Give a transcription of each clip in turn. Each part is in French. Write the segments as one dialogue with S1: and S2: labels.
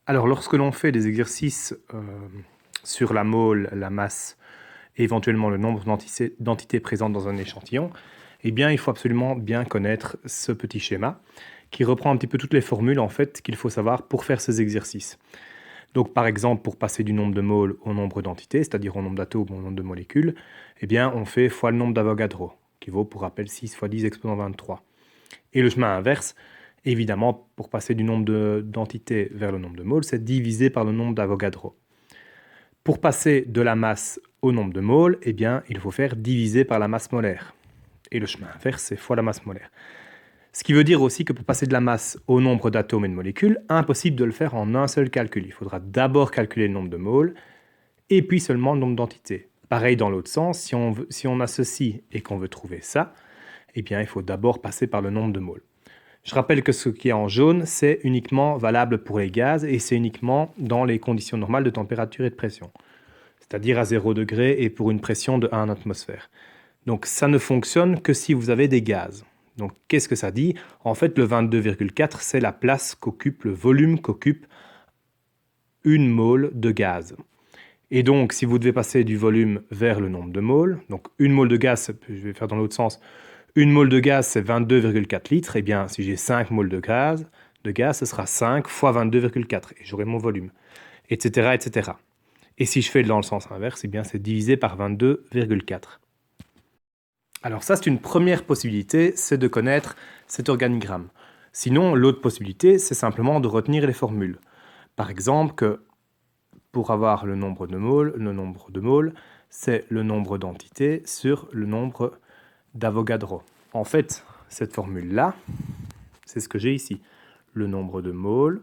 S1: Alors, lorsque l'on fait des exercices sur la mole, la masse et éventuellement le nombre d'entités présentes dans un échantillon, eh bien, il faut absolument bien connaître ce petit schéma qui reprend un petit peu toutes les formules en fait qu'il faut savoir pour faire ces exercices. Donc, par exemple, pour passer du nombre de moles au nombre d'entités, c'est-à-dire au nombre d'atomes ou au nombre de molécules, eh bien, on fait fois le nombre d'Avogadro, qui vaut, pour rappel, 6 fois 10 exposant 23. Et le chemin inverse, évidemment, pour passer du nombre d'entités vers le nombre de moles, c'est divisé par le nombre d'Avogadro. Pour passer de la masse au nombre de moles, eh bien, il faut faire diviser par la masse molaire. Et le chemin inverse, c'est fois la masse molaire. Ce qui veut dire aussi que pour passer de la masse au nombre d'atomes et de molécules, impossible de le faire en un seul calcul. Il faudra d'abord calculer le nombre de moles, et puis seulement le nombre d'entités. Pareil dans l'autre sens, si on a ceci et qu'on veut trouver ça, eh bien, il faut d'abord passer par le nombre de moles. Je rappelle que ce qui est en jaune, c'est uniquement valable pour les gaz et c'est uniquement dans les conditions normales de température et de pression, c'est-à-dire à 0 degré et pour une pression de 1 atmosphère. Donc ça ne fonctionne que si vous avez des gaz. Donc qu'est-ce que ça dit? En fait, le 22,4, c'est la place qu'occupe, le volume qu'occupe une mole de gaz. Et donc, si vous devez passer du volume vers le nombre de moles, donc une mole de gaz, je vais faire dans l'autre sens, une mole de gaz, c'est 22,4 litres. Eh bien, si j'ai 5 moles de gaz, ce sera 5 fois 22,4 et j'aurai mon volume, etc., etc. Et si je fais dans le sens inverse, eh bien, c'est divisé par 22,4. Alors ça, c'est une première possibilité, c'est de connaître cet organigramme. Sinon, l'autre possibilité, c'est simplement de retenir les formules. Par exemple, que pour avoir le nombre de moles, c'est le nombre d'entités sur le nombre d'Avogadro. En fait, cette formule-là, c'est ce que j'ai ici. Le nombre de moles,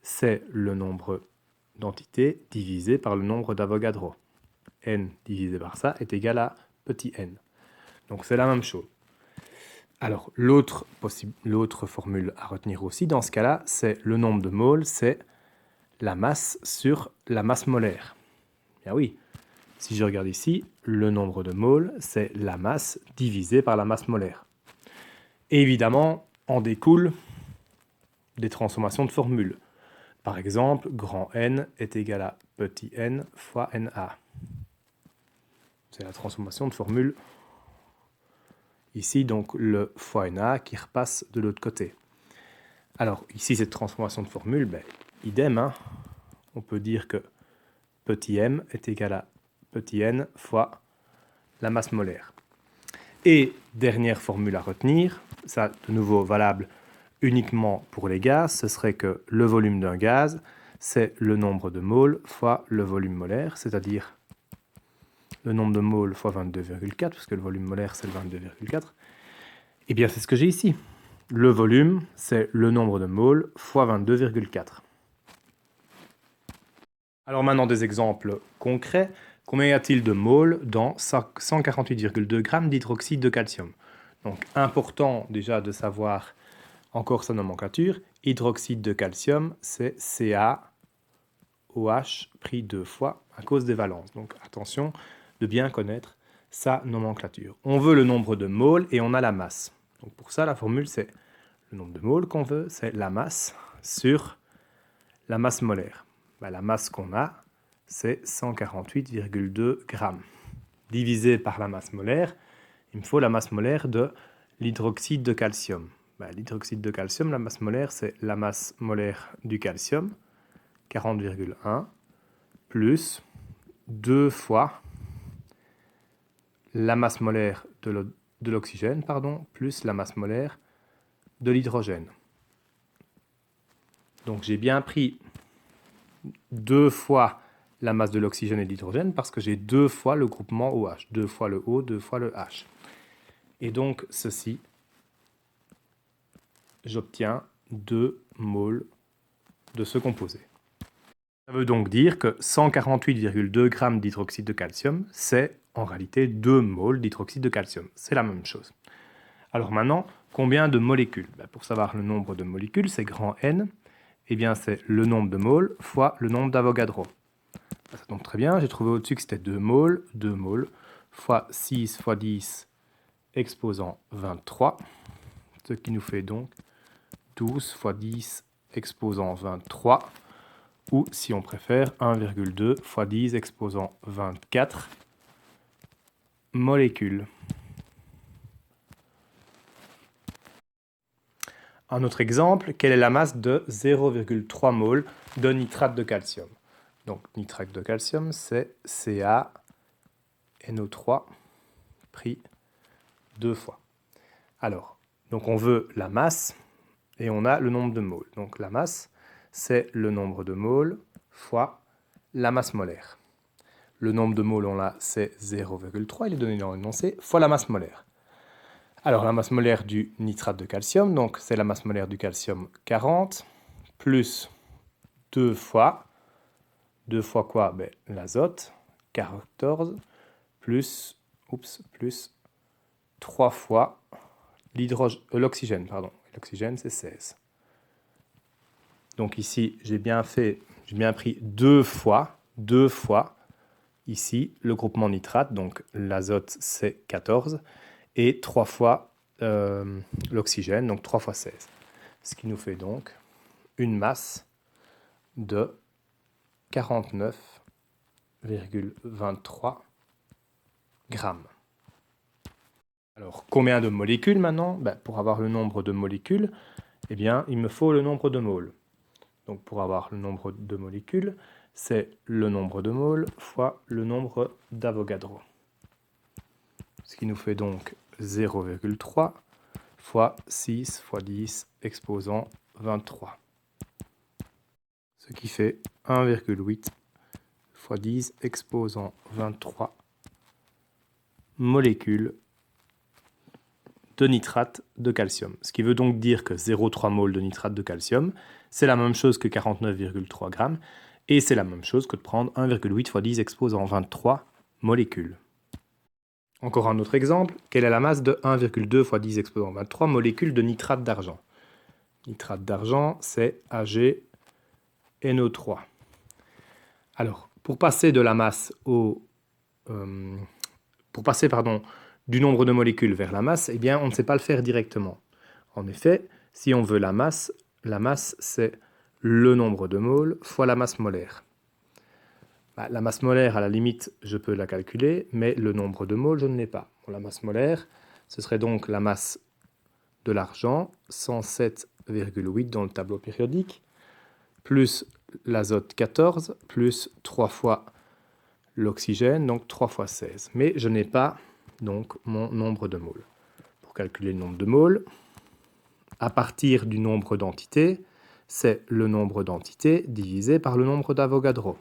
S1: c'est le nombre d'entités divisé par le nombre d'Avogadro. N divisé par ça est égal à petit n. Donc c'est la même chose. Alors l'autre formule à retenir aussi dans ce cas-là, c'est le nombre de moles, c'est la masse sur la masse molaire. Bien oui, si je regarde ici, le nombre de moles, c'est la masse divisée par la masse molaire. Et évidemment, en découle des transformations de formules. Par exemple, grand N est égal à petit n fois Na. C'est la transformation de formule. Ici, donc, le fois Na qui repasse de l'autre côté. Alors, ici, cette transformation de formule, ben, idem, hein. On peut dire que petit m est égal à petit n fois la masse molaire. Et dernière formule à retenir, ça de nouveau valable uniquement pour les gaz, ce serait que le volume d'un gaz, c'est le nombre de moles fois le volume molaire, c'est-à-dire le nombre de moles fois 22,4, parce que le volume molaire, c'est le 22,4. Et bien, c'est ce que j'ai ici. Le volume, c'est le nombre de moles fois 22,4. Alors maintenant, des exemples concrets. Combien y a-t-il de moles dans 148,2 grammes d'hydroxyde de calcium? Donc, important déjà de savoir encore sa nomenclature. Hydroxyde de calcium, c'est CaOH pris 2 fois à cause des valences. Donc, attention de bien connaître sa nomenclature. On veut le nombre de moles et on a la masse. Donc, pour ça, la formule, c'est le nombre de moles qu'on veut, c'est la masse sur la masse molaire. Ben, la masse qu'on a, c'est 148,2 grammes. Divisé par la masse molaire, il me faut la masse molaire de l'hydroxyde de calcium. Ben, l'hydroxyde de calcium, la masse molaire, c'est la masse molaire du calcium, 40,1, plus 2 fois la masse molaire de l'oxygène, plus la masse molaire de l'hydrogène. Donc j'ai bien pris 2 fois la masse de l'oxygène et de l'hydrogène parce que j'ai 2 fois le groupement OH, 2 fois le O, 2 fois le H. Et donc ceci, j'obtiens 2 moles de ce composé. Ça veut donc dire que 148,2 grammes d'hydroxyde de calcium, c'est en réalité 2 moles d'hydroxyde de calcium. C'est la même chose. Alors maintenant, combien de molécules? Pour savoir le nombre de molécules, c'est grand N. Eh bien, c'est le nombre de moles fois le nombre d'Avogadro. Ça tombe très bien, j'ai trouvé au-dessus que c'était 2 moles fois 6 fois 10 exposant 23, ce qui nous fait donc 12 fois 10 exposant 23, ou si on préfère 1,2 fois 10 exposant 24 molécules. Un autre exemple, quelle est la masse de 0,3 mol de nitrate de calcium? Donc nitrate de calcium, c'est CaNO3 pris 2 fois. Alors, donc on veut la masse et on a le nombre de moles. Donc la masse, c'est le nombre de moles fois la masse molaire. Le nombre de moles, on l'a, c'est 0,3, il est donné dans l'énoncé, fois la masse molaire. Alors la masse molaire du nitrate de calcium, donc c'est la masse molaire du calcium 40, plus 2 fois quoi? L'azote, 14, plus 3 fois l'oxygène, pardon. L'oxygène, c'est 16. Donc ici, j'ai bien pris 2 fois, ici, le groupement nitrate, donc l'azote, c'est 14, et 3 fois l'oxygène, donc 3 fois 16. Ce qui nous fait donc une masse de 49,23 grammes. Alors, combien de molécules maintenant? Pour avoir le nombre de molécules, eh bien, il me faut le nombre de moles. Donc, pour avoir le nombre de molécules, c'est le nombre de moles fois le nombre d'Avogadro. Ce qui nous fait donc 0,3 fois 6 fois 10 exposant 23. Ce qui fait 1,8 fois 10 exposant 23 molécules de nitrate de calcium. Ce qui veut donc dire que 0,3 mol de nitrate de calcium, c'est la même chose que 49,3 grammes, et c'est la même chose que de prendre 1,8 fois 10 exposant 23 molécules. Encore un autre exemple, quelle est la masse de 1,2 fois 10 exposant 23 molécules de nitrate d'argent? Nitrate d'argent, c'est AgNO3. Alors, pour passer de la masse du nombre de molécules vers la masse, eh bien, on ne sait pas le faire directement. En effet, si on veut la masse, c'est le nombre de moles fois la masse molaire. La masse molaire, à la limite, je peux la calculer, mais le nombre de moles, je ne l'ai pas. La masse molaire, ce serait donc la masse de l'argent, 107,8 dans le tableau périodique, plus l'azote 14, plus 3 fois l'oxygène, donc 3 fois 16. Mais je n'ai pas donc mon nombre de moles. Pour calculer le nombre de moles, à partir du nombre d'entités, c'est le nombre d'entités divisé par le nombre d'Avogadro.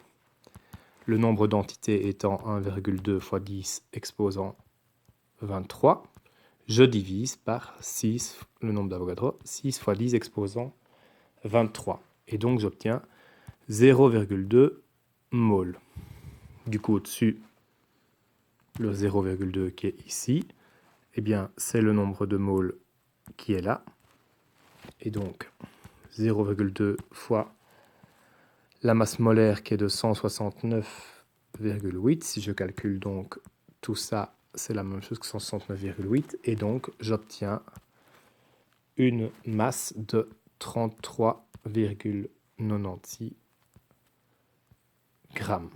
S1: Le nombre d'entités étant 1,2 fois 10 exposant 23, je divise par 6, le nombre d'Avogadro, 6 fois 10 exposant 23. Et donc j'obtiens 0,2 mol. Du coup, au-dessus, le 0,2 qui est ici, eh bien, c'est le nombre de moles qui est là. Et donc, 0,2 fois la masse molaire qui est de 169,8. Si je calcule donc tout ça, c'est la même chose que 169,8. Et donc, j'obtiens une masse de 33,96 grammes.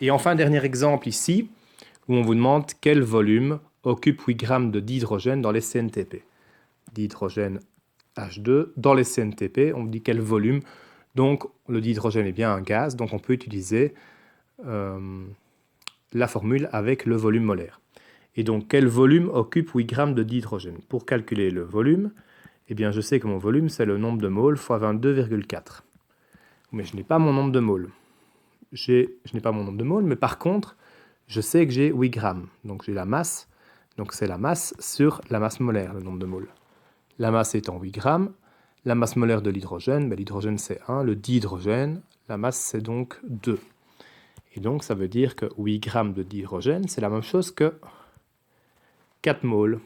S1: Et enfin, dernier exemple ici, où on vous demande quel volume occupe 8 grammes d'hydrogène dans les CNTP. D'hydrogène H2 dans les CNTP, on dit quel volume. Donc le dihydrogène est bien un gaz, donc on peut utiliser la formule avec le volume molaire. Et donc quel volume occupe 8 grammes de dihydrogène? Pour calculer le volume, eh bien je sais que mon volume c'est le nombre de moles fois 22,4. Mais je n'ai pas mon nombre de moles. Je n'ai pas mon nombre de moles, mais par contre, je sais que j'ai 8 grammes. Donc j'ai la masse, donc c'est la masse sur la masse molaire, le nombre de moles. La masse étant 8 grammes, la masse molaire de l'hydrogène, l'hydrogène c'est 1, le dihydrogène, la masse c'est donc 2. Et donc ça veut dire que 8 grammes de dihydrogène, c'est la même chose que 4 moles.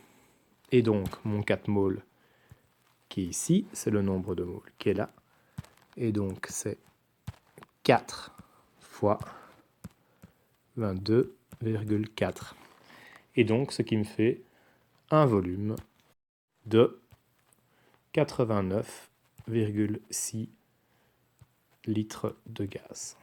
S1: Et donc mon 4 moles qui est ici, c'est le nombre de moles qui est là. Et donc c'est 4 fois 22,4. Et donc ce qui me fait un volume de 89 4,6 litres de gaz.